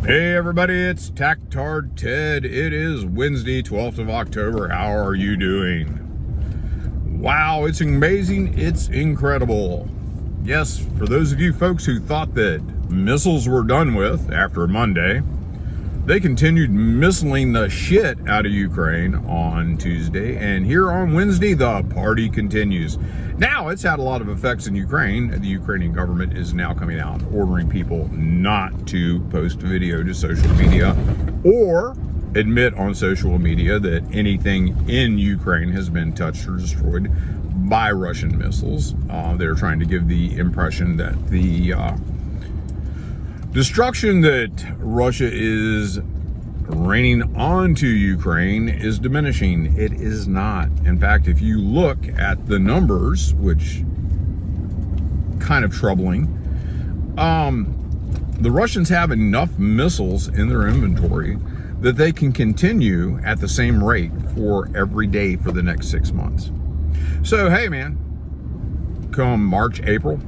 Hey everybody, it's Tactard Ted. It is Wednesday, 12th of October. How are you doing? Wow, it's amazing. It's incredible. Yes, for those of you folks who thought that missiles were done with after Monday, they continued missiling the shit out of Ukraine on Tuesday, and here on Wednesday, the party continues. Now, it's had a lot of effects in Ukraine. The Ukrainian government is now coming out ordering people not to post video to social media or admit on social media that anything in Ukraine has been touched or destroyed by Russian missiles. They're trying to give the impression that the destruction that Russia is raining onto Ukraine is diminishing. It is not. In fact, if you look at the numbers, which kind of troubling, the Russians have enough missiles in their inventory that they can continue at the same rate for every day for the next 6 months. So, hey man, come March, April,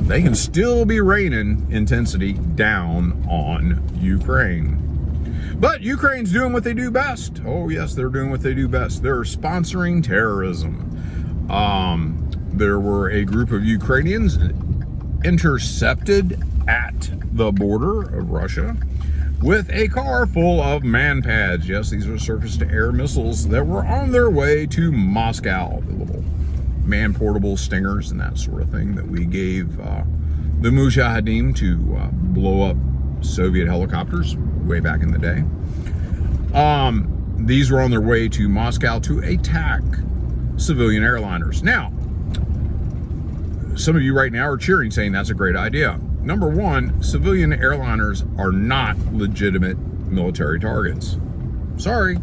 they can still be raining intensity down on Ukraine. But Ukraine's doing what they do best. Oh yes, they're doing what they do best. They're sponsoring terrorism. There were a group of Ukrainians intercepted at the border of Russia with a car full of man pads. Yes, these are surface-to-air missiles that were on their way to Moscow. The little man-portable stingers and that sort of thing that we gave the Mujahideen to blow up Soviet helicopters way back in the day. These were on their way to Moscow to attack civilian airliners. Now, some of you right now are cheering, saying that's a great idea. Number one, civilian airliners are not legitimate military targets. Sorry.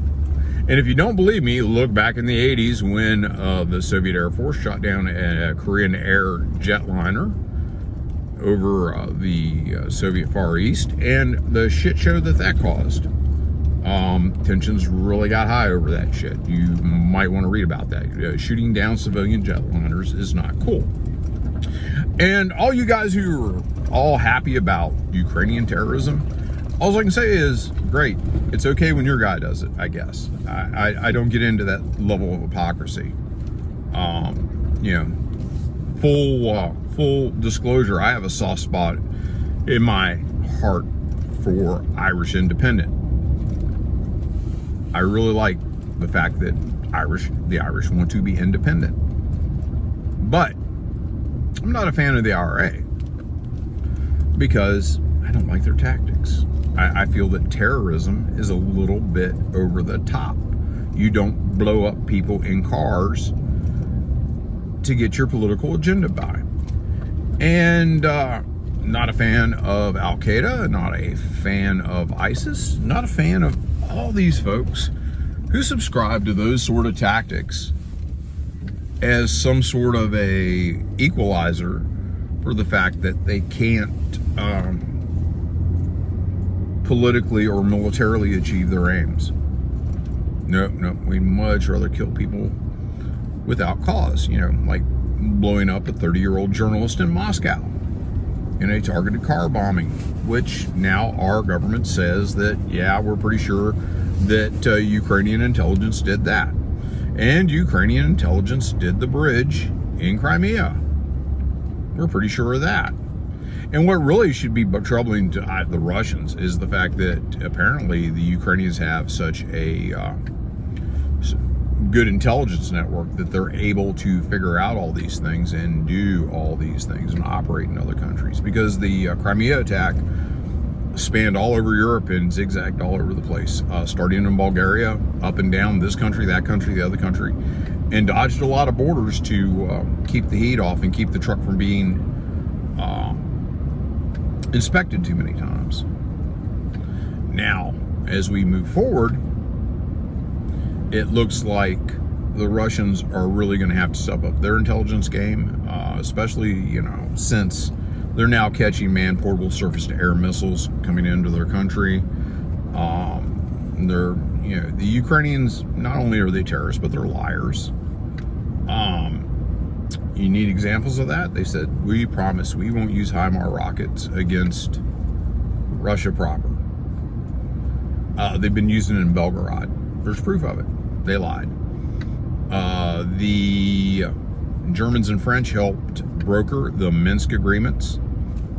And if you don't believe me, look back in the 80s when the Soviet Air Force shot down a Korean Air jetliner over the Soviet Far East and the shit show that caused. Tensions really got high over that shit. You might want to read about that. Shooting down civilian jetliners is not cool. And all you guys who are all happy about Ukrainian terrorism, all I can say is, great. It's okay when your guy does it, I guess. I don't get into that level of hypocrisy. Full disclosure, I have a soft spot in my heart for Irish independence. I really like the fact that the Irish want to be independent. But I'm not a fan of the IRA because I don't like their tactics. I feel that terrorism is a little bit over the top. You don't blow up people in cars to get your political agenda by. And not a fan of Al Qaeda, not a fan of ISIS, not a fan of all these folks who subscribe to those sort of tactics as some sort of a equalizer for the fact that they can't politically or militarily achieve their aims. No, we'd much rather kill people without cause, like blowing up a 30-year-old journalist in Moscow in a targeted car bombing, which now our government says that, yeah, we're pretty sure that Ukrainian intelligence did that. And Ukrainian intelligence did the bridge in Crimea. We're pretty sure of that. And what really should be troubling to the Russians is the fact that apparently the Ukrainians have such a good intelligence network that they're able to figure out all these things and do all these things and operate in other countries. Because the Crimea attack spanned all over Europe and zigzagged all over the place, starting in Bulgaria, up and down this country, that country, the other country, and dodged a lot of borders to keep the heat off and keep the truck from being inspected too many times. Now, as we move forward, it looks like the Russians are really going to have to step up their intelligence game, especially, since they're now catching man-portable surface-to-air missiles coming into their country. The Ukrainians, not only are they terrorists, but they're liars. You need examples of that? They said, we promise we won't use HIMARS rockets against Russia proper. They've been using it in Belgorod. There's proof of it. They lied. The Germans and French helped broker the Minsk agreements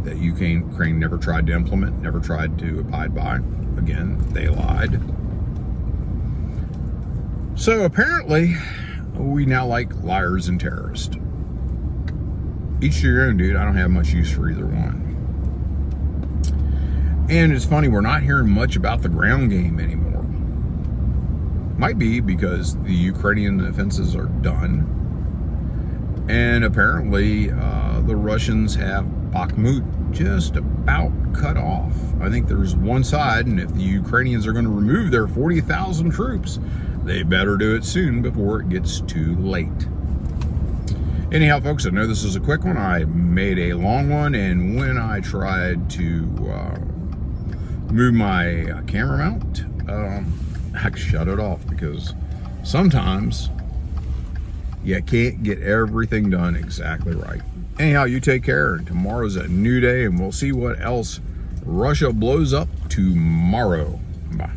that Ukraine never tried to implement, never tried to abide by. Again, they lied. So apparently, we now like liars and terrorists. Each to your own, dude. I don't have much use for either one. And it's funny, we're not hearing much about the ground game anymore. Might be because the Ukrainian offenses are done. And apparently, the Russians have Bakhmut just about cut off. I think there's one side, and if the Ukrainians are going to remove their 40,000 troops, they better do it soon before it gets too late. Anyhow, folks, I know this is a quick one. I made a long one, and when I tried to move my camera mount, I shut it off because sometimes you can't get everything done exactly right. Anyhow, you take care, and tomorrow's a new day, and we'll see what else Russia blows up tomorrow. Bye.